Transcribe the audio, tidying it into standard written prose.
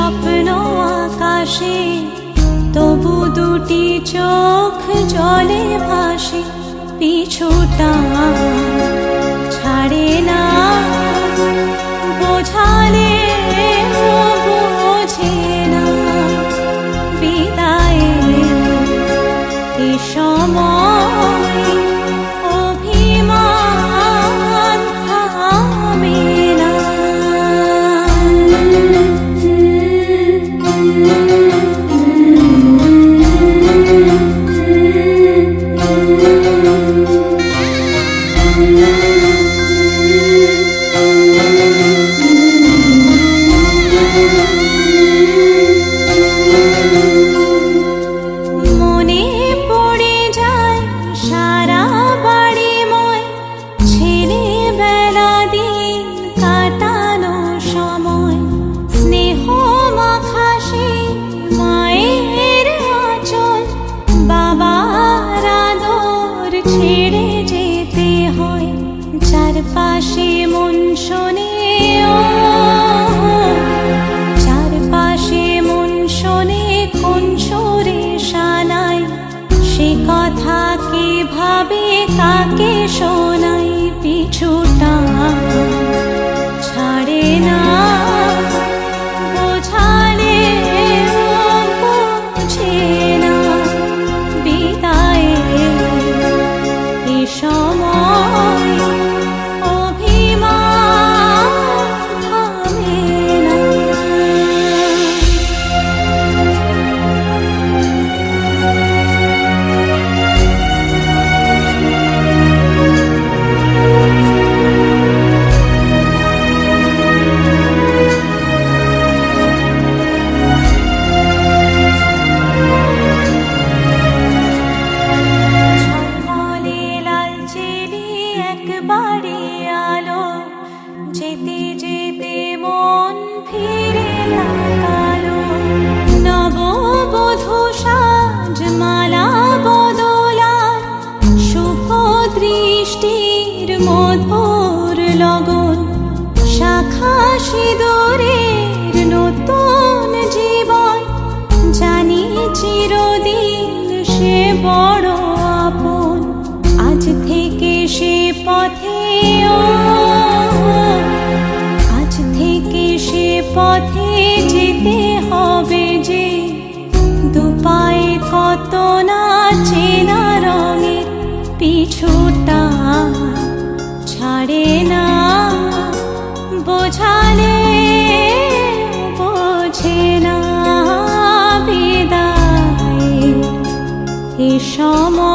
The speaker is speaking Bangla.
স্বপ্ন আকাশে, তবু দুটি চোখ জলে ভাসে। পিছুটা ছাড়ে না, বোঝালে বোঝে না। বিদায়ের এ সময় অভিমান থামে না। মনে পড়ে যায় সারা বাড়িময় ছেলেবেলা দিন কাটানো সময়। স্নেহ মাখা সেই মায়ের আঁচল, বাবার আদর ছেড়ে যেতে হয়। চারপাশে মন শোনে, চারপাশে মন শোনে কোন সুরে শানাই। সে কথা কে ভাবে, কাকে শোনাই। পিছুটা ছাড়ে না, বোঝালে বোঝে না। বিদায়ের এ সময় অভিমান থামে না। ঝলমলে লালচেলি একবারে আলো, যেতে যেতে মন ফিরে তাকালো। নববধূ সাজ মালা বদলার, শুভ দৃষ্টির মধুর লগন। শাখা সিঁদুরের নতুন জীবন, জানি চিরদিন সে বড় আপন। আজ থেকে সে পথে, আজ থেকে সে পথে যেতে হবে যে। দুপায়ে কত না চেনা রঙের, পিছুটা ছাড়ে না, বোঝালে বোঝে না। বিদায়ের এ সময়